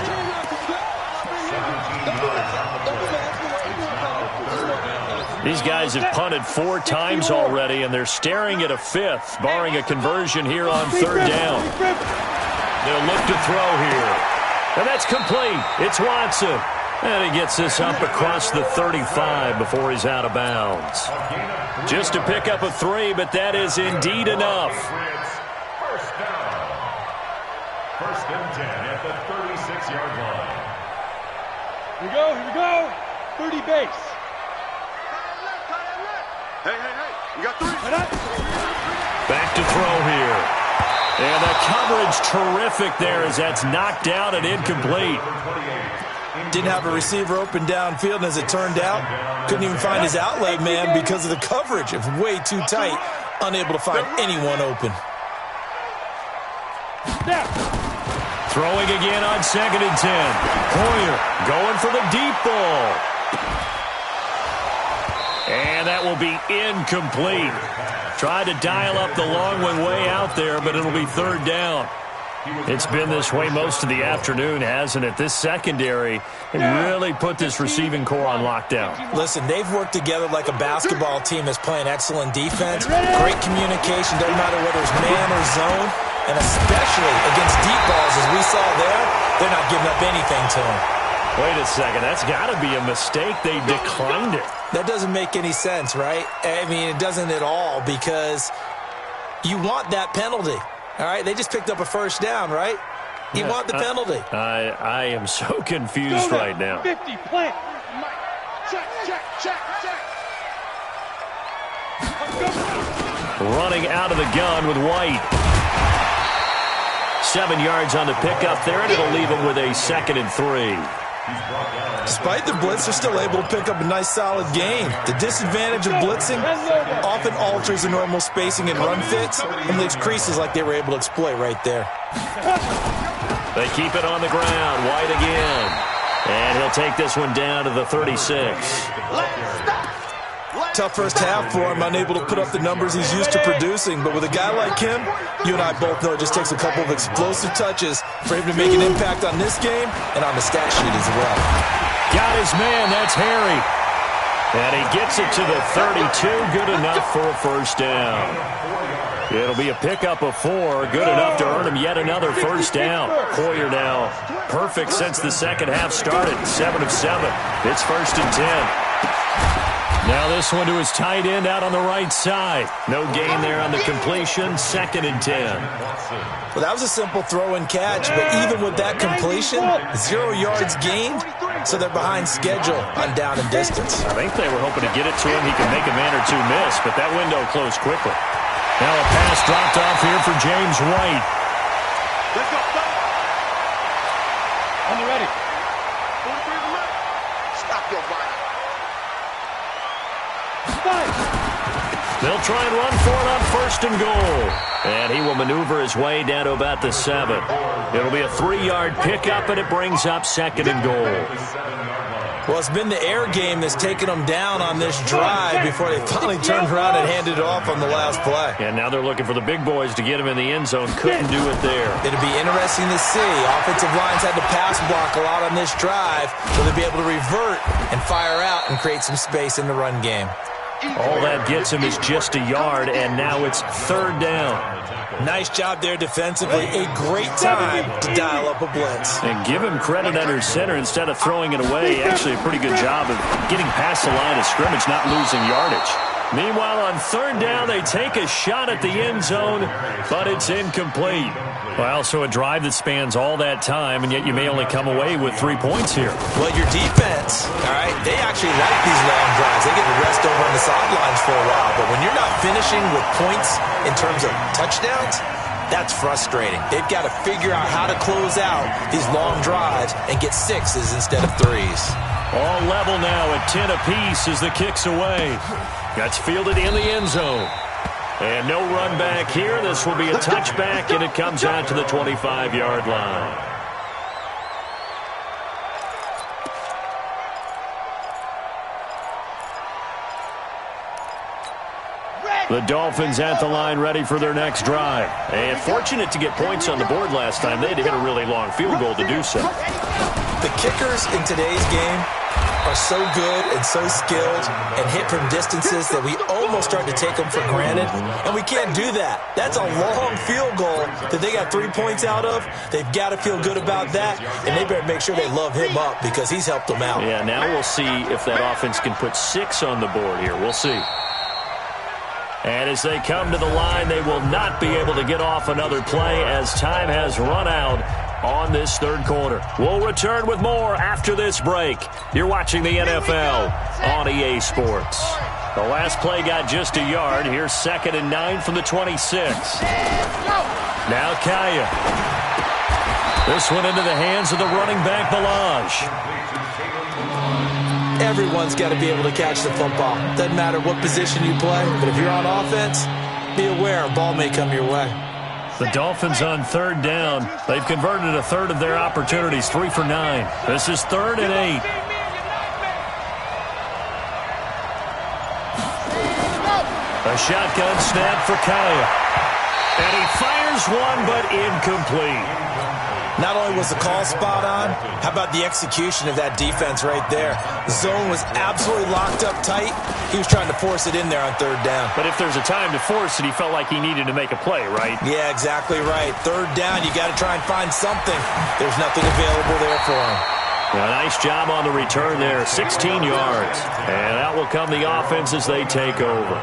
These guys have punted 4 times already, and they're staring at a 5th, barring a conversion here on 3rd down. They'll look to throw here. And that's complete. It's Watson. And he gets this up across the 35 before he's out of bounds. Just to pick up a 3, but that is indeed enough. First down. 1st and 10 at the 36-yard line. Here we go. 30 base. Hey. You got 3. Back to throw here. And the coverage terrific there as that's knocked out and incomplete. Didn't have a receiver open downfield, and as it turned out, couldn't even find his outlet man because of the coverage. It was way too tight, unable to find anyone open. Throwing again on 2nd and 10. Hoyer going for the deep ball. And that will be incomplete. Tried to dial up the long one way out there, but it'll be 3rd down. It's been this way most of the afternoon, hasn't it? This secondary really put this receiving core on lockdown. Listen, they've worked together like a basketball team that's playing excellent defense. Great communication, doesn't matter whether it's man or zone. And especially against deep balls, as we saw there, they're not giving up anything to them. Wait a second, that's got to be a mistake. They declined it. That doesn't make any sense, right? I mean, it doesn't at all, because you want that penalty. All right, they just picked up a 1st down, right? You want the penalty. I am so confused right now. 50 plant. Check. Running out of the gun with White. 7 yards on the pickup there, and it'll leave him with a 2nd and 3. Despite the blitz, they're still able to pick up a nice, solid gain. The disadvantage of blitzing often alters the normal spacing and run fits and leaves creases like they were able to exploit right there. They keep it on the ground. White again. And he'll take this one down to the 36. Tough first half for him, unable to put up the numbers he's used to producing. But with a guy like him, you and I both know it just takes a couple of explosive touches for him to make an impact on this game and on the stat sheet as well. Got his man. That's Harry. And he gets it to the 32. Good enough for a 1st down. It'll be a pickup of 4. Good enough to earn him yet another 1st down. Hoyer now perfect since the second half started. 7 of 7. It's 1st and 10. Now this one to his tight end out on the right side. No gain there on the completion. 2nd and 10. Well, that was a simple throw and catch, but even with that completion, 0 yards gained, so they're behind schedule on down and distance. I think they were hoping to get it to him. He could make a man or two miss, but that window closed quickly. Now a pass dropped off here for James White. Let's go. On the ready. Stop your body. They'll try and run for it on 1st and goal. And he will maneuver his way down to about the 7. It'll be a 3-yard pickup, and it brings up 2nd and goal. Well, it's been the air game that's taken them down on this drive before they finally turned around and handed it off on the last play. And now they're looking for the big boys to get him in the end zone. Couldn't do it there. It'll be interesting to see. Offensive lines had to pass block a lot on this drive, so they'll be able to revert and fire out and create some space in the run game. All that gets him is just a yard, and now it's third down. Nice job there defensively. A great time to dial up a blitz. And give him credit under center instead of throwing it away. Actually, a pretty good job of getting past the line of scrimmage, not losing yardage. Meanwhile, on third down, they take a shot at the end zone, but it's incomplete. Well, so a drive that spans all that time, and yet you may only come away with 3 points here. Well, your defense, all right, they actually like these long drives. They get to rest over on the sidelines for a while. But when you're not finishing with points in terms of touchdowns, that's frustrating. They've got to figure out how to close out these long drives and get 6s instead of 3s. All level now at 10 apiece as the kick's away. That's fielded in the end zone. And no run back here. This will be a touchback, and it comes out to the 25-yard line. The Dolphins at the line ready for their next drive. And fortunate to get points on the board last time. They had to hit a really long field goal to do so. The kickers in today's game are so good and so skilled and hit from distances that we almost start to take them for granted, and we can't do that. That's a long field goal that they got 3 points out of. They've got to feel good about that, and they better make sure they love him up because he's helped them out. Yeah, now we'll see if that offense can put 6 on the board here. We'll see. And as they come to the line, they will not be able to get off another play as time has run out on this third quarter. We'll return with more after this break. You're watching the NFL on EA Sports. The last play got just a yard. Here's 2nd and 9 from the 26. Now Kaya. This one into the hands of the running back, Balaj. Everyone's got to be able to catch the football. Doesn't matter what position you play, but if you're on offense, be aware a ball may come your way. The Dolphins on third down. They've converted a third of their opportunities, 3 for 9. This is 3rd and 8. A shotgun snap for Kaya. And he fires one, but incomplete. Not only was the call spot on, how about the execution of that defense right there? The zone was absolutely locked up tight. He was trying to force it in there on third down. But if there's a time to force it, he felt like he needed to make a play, right? Yeah, exactly right. Third down, you got to try and find something. There's nothing available there for him. A nice job on the return there, 16 yards. And that will come the offense as they take over.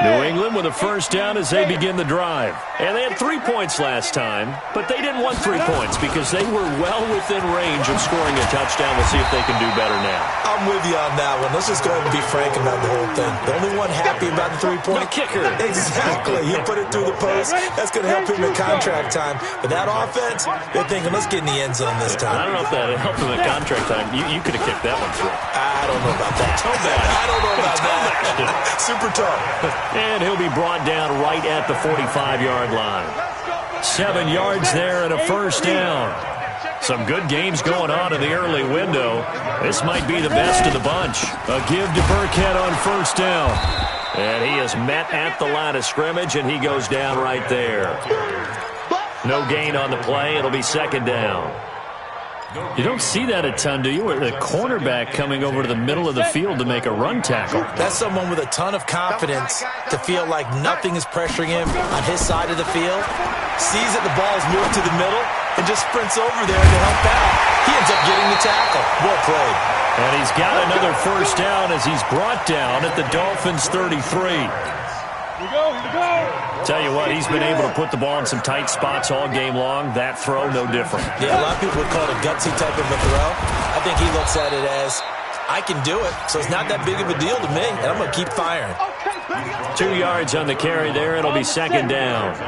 New England with a first down as they begin the drive. And they had 3 points last time, but they didn't want 3 points because they were well within range of scoring a touchdown. We'll see if they can do better now. I'm with you on that one. Let's just go ahead and be frank about the whole thing. The only one happy about the 3-point kicker. Exactly. He put it through the post. That's going to help him in contract time. But that offense, they're thinking, let's get in the end zone this time. I don't know if that helped him at contract time. You could have kicked that one through. I don't know about that. I don't know about that. Super tough. And he'll be brought down right at the 45-yard line. 7 yards there and a first down. Some good games going on in the early window. This might be the best of the bunch. A give to Burkhead on first down. And he is met at the line of scrimmage, and he goes down right there. No gain on the play. It'll be 2nd down. You don't see that a ton, do you? With a cornerback coming over to the middle of the field to make a run tackle. That's someone with a ton of confidence to feel like nothing is pressuring him on his side of the field. Sees that the ball is moved to the middle and just sprints over there to help out. He ends up getting the tackle. Well played. And he's got another first down as he's brought down at the Dolphins' 33. Tell you what, he's been able to put the ball in some tight spots all game long. That throw, no different. Yeah, a lot of people would call it a gutsy type of a throw. I think he looks at it as, I can do it, so it's not that big of a deal to me, and I'm going to keep firing. 2 yards on the carry there. It'll be 2nd down.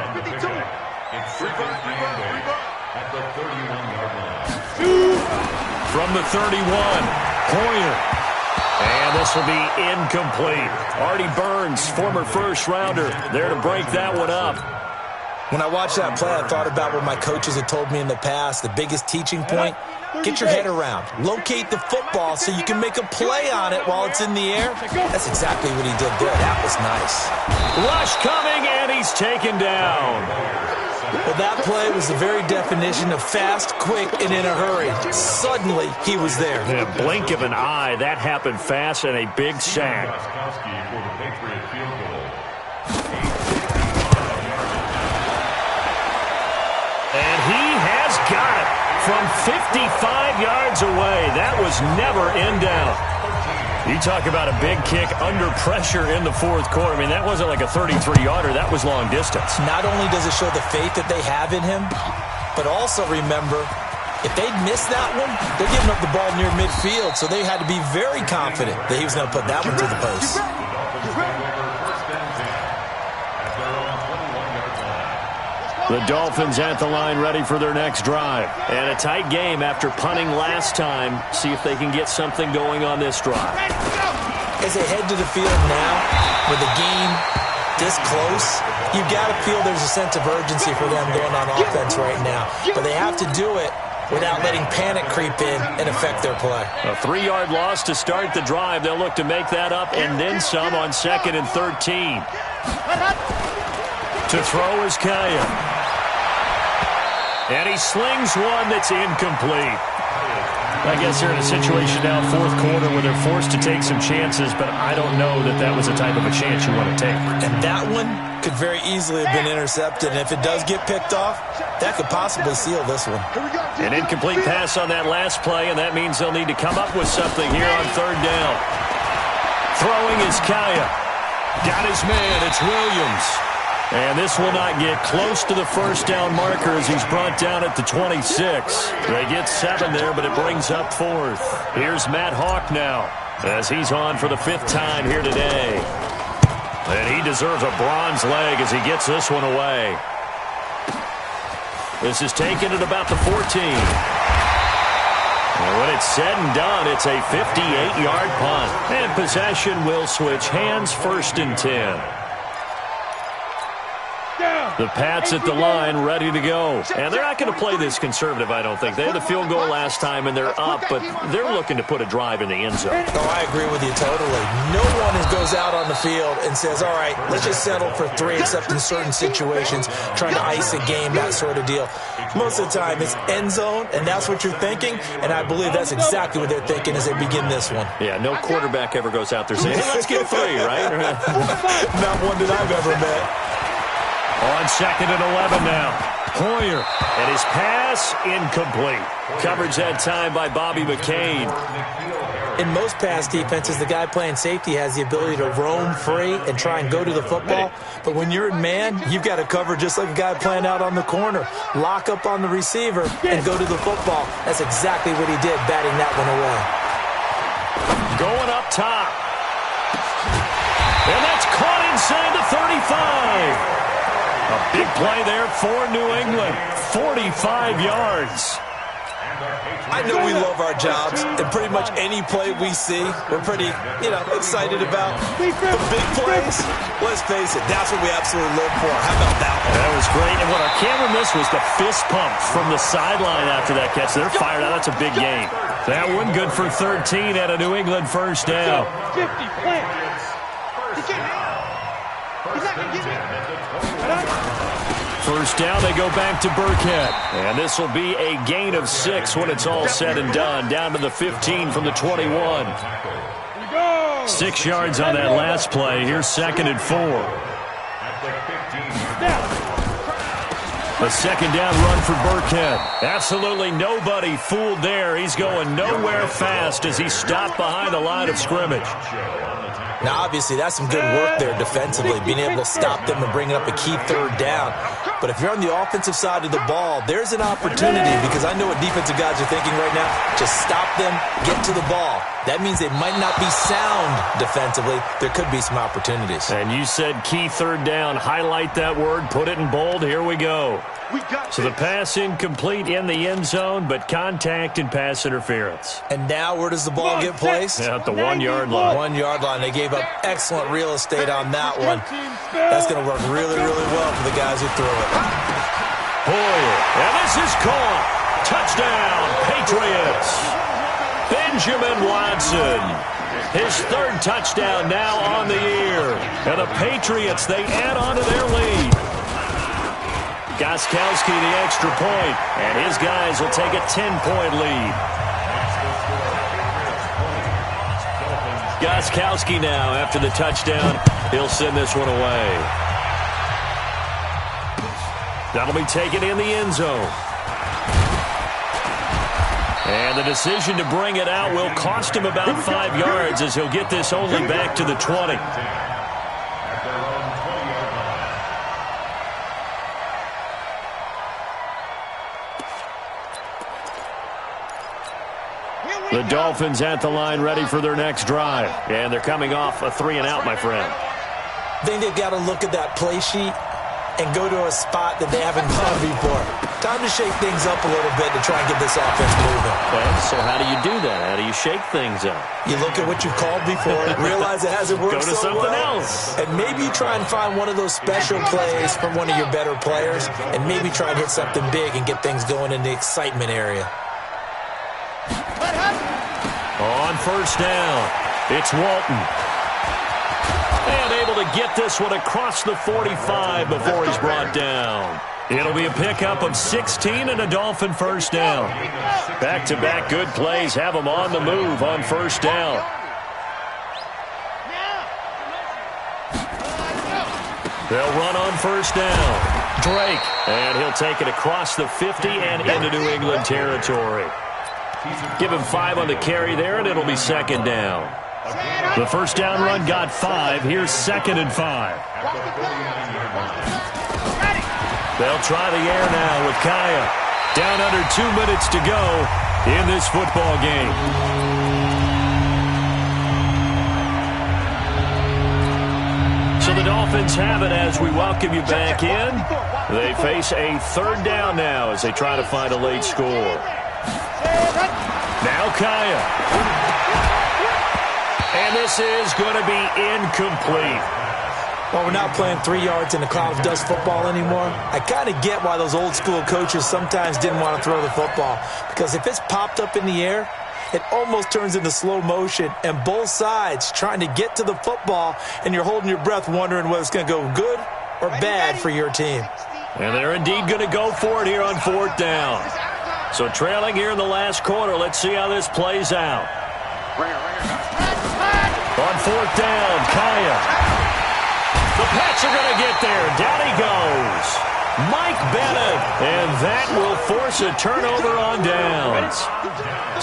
From the 31, Poyer. And this will be incomplete. Artie Burns, former first-rounder, there to break that one up. When I watched that play, I thought about what my coaches had told me in the past. The biggest teaching point, get your head around. Locate the football so you can make a play on it while it's in the air. That's exactly what he did there. That was nice. Rush coming, and he's taken down. Well, that play was the very definition of fast, quick, and in a hurry. Suddenly, he was there. In a blink of an eye, that happened fast and a big sack. And he has got it from 55 yards away. That was never in doubt. You talk about a big kick under pressure in the fourth quarter. I mean, that wasn't like a 33-yarder. That was long distance. Not only does it show the faith that they have in him, but also remember, if they'd missed that one, they're giving up the ball near midfield, so they had to be very confident that he was going to put that one to the post. The Dolphins at the line ready for their next drive. And a tight game after punting last time. See if they can get something going on this drive. As they head to the field now, with the game this close, you've got to feel there's a sense of urgency for them going on offense right now. But they have to do it without letting panic creep in and affect their play. A 3-yard loss to start the drive. They'll look to make that up and then some on 2nd and 13. To throw is Kaya. And he slings one that's incomplete. I guess they're in a situation now, fourth quarter, where they're forced to take some chances, but I don't know that that was the type of a chance you want to take. And that one could very easily have been intercepted. And if it does get picked off, that could possibly seal this one. An incomplete pass on that last play, and that means they'll need to come up with something here on 3rd down. Throwing is Kaya. Got his man. It's Williams. And this will not get close to the first down marker as he's brought down at the 26. They get 7 there, but it brings up 4th. Here's Matt Hawk now as he's on for the 5th time here today. And he deserves a bronze leg as he gets this one away. This is taken at about the 14. And when it's said and done, it's a 58-yard punt. And possession will switch hands, 1st and 10. The Pats at the line ready to go. And they're not going to play this conservative, I don't think. They had the field goal last time, and they're up, but they're looking to put a drive in the end zone. Oh, I agree with you totally. No one goes out on the field and says, all right, let's just settle for 3, except in certain situations, trying to ice a game, that sort of deal. Most of the time, it's end zone, and that's what you're thinking, and I believe that's exactly what they're thinking as they begin this one. Yeah, no quarterback ever goes out there saying, hey, let's get 3, right? Not one that I've ever met. On 2nd and 11 now. Hoyer. And his pass incomplete. Coverage that time by Bobby McCain. In most pass defenses, the guy playing safety has the ability to roam free and try and go to the football. But when you're in man, you've got to cover just like a guy playing out on the corner. Lock up on the receiver and go to the football. That's exactly what he did, batting that one away. Going up top. And that's caught inside the 35. A big play there for New England. 45 yards. I know we love our jobs, and pretty much any play we see, we're pretty, excited about. But big plays, let's face it, that's what we absolutely live for. How about that one? That was great. And what our camera missed was the fist pump from the sideline after that catch. They're fired out. That's a big gain. That one good for 13 at a New England first down. 50 plants. He's not going to get it. First down, they go back to Burkhead. And this will be a gain of 6 when it's all said and done. Down to the 15 from the 21. 6 yards on that last play. Here's 2nd and 4. A 2nd down run for Burkhead. Absolutely nobody fooled there. He's going nowhere fast as he stopped behind the line of scrimmage. Now, obviously, that's some good work there defensively, being able to stop them and bringing up a key 3rd down. But if you're on the offensive side of the ball, there's an opportunity, because I know what defensive guys are thinking right now. Just stop them, get to the ball. That means they might not be sound defensively. There could be some opportunities. And you said key 3rd down. Highlight that word. Put it in bold. Here we go. So the pass incomplete in the end zone, but contact and pass interference. And now where does the ball get placed? At the 1-yard line. 1-yard line. They gave up excellent real estate on that one. That's going to work really, really well for the guys who threw it. Hoyer. And this is caught. Touchdown, Patriots. Benjamin Watson. His 3rd touchdown now on the year. And the Patriots, they add on to their lead. Gostkowski the extra point, and his guys will take a 10-point lead. Gostkowski now after the touchdown. He'll send this one away. That'll be taken in the end zone. And the decision to bring it out will cost him about 5 yards as he'll get this only back to the 20. The Dolphins at the line ready for their next drive. And they're coming off a 3-and-out, my friend. I think they've got to look at that play sheet and go to a spot that they haven't gone before. Time to shake things up a little bit to try and get this offense moving. Okay, so how do you do that? How do you shake things up? You look at what you've called before, realize it hasn't worked Go to so something well, else. and maybe try and find one of those special plays from one of your better players, and maybe try and hit something big and get things going in the excitement area. On first down, it's Walton. And able to get this one across the 45 before he's brought down. It'll be a pickup of 16 and a Dolphin first down. Back-to-back good plays have them on the move on first down. They'll run on first down. Drake, and he'll take it across the 50 and into New England territory. Give him 5 on the carry there, and it'll be second down. The first down run got 5. Here's 2nd and 5. They'll try the air now with Kaya. Down under 2 minutes to go in this football game. So the Dolphins have it as we welcome you back in. They face a 3rd down now as they try to find a late score. Now Kaya. And this is going to be incomplete. Well, we're not playing 3 yards in a cloud of dust football anymore. I kind of get why those old school coaches sometimes didn't want to throw the football. Because if it's popped up in the air, it almost turns into slow motion. And both sides trying to get to the football, and you're holding your breath wondering whether it's going to go good or bad for your team. And they're indeed going to go for it here on 4th down. So trailing here in the last quarter, let's see how this plays out. On 4th down, Kaya. The Pats are going to get there. Down he goes. Mike Bennett. And that will force a turnover on downs.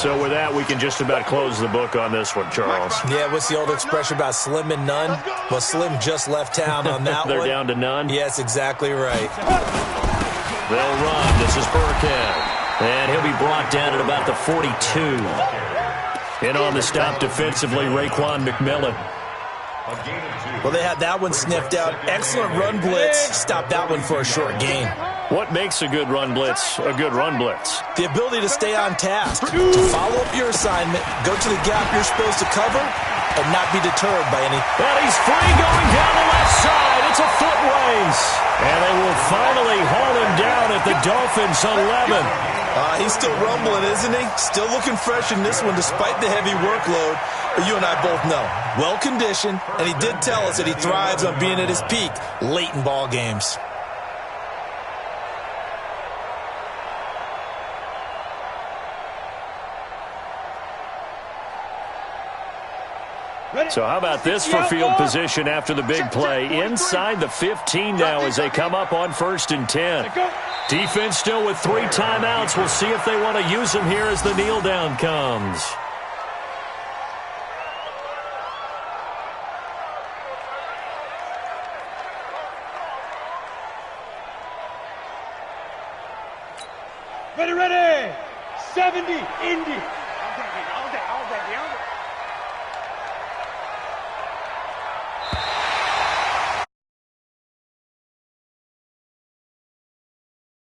So with that, we can just about close the book on this one, Charles. Yeah, what's the old expression about slim and none? Well, Slim just left town on that They're one. down to none? Yes, exactly right. They'll run. This is Burkhead. And he'll be brought down at about the 42. In on the stop defensively, Raekwon McMillan. Well, they had that one sniffed out. Excellent run blitz. Stopped that one for a short gain. What makes a good run blitz a good run blitz? The ability to stay on task, to follow up your assignment, go to the gap you're supposed to cover, and not be deterred by any. And he's free going down the left side. It's a foot race. And they will finally haul him down at the Dolphins' 11. He's still rumbling, isn't he? Still looking fresh in this one despite the heavy workload. But you and I both know, well-conditioned, and he did tell us that he thrives on being at his peak late in ball games. So how about this for field position after the big play? Inside the 15 now as they come up on 1st and 10. Defense still with 3 timeouts. We'll see if they want to use them here as the kneel down comes. Ready, ready. 70, Indy.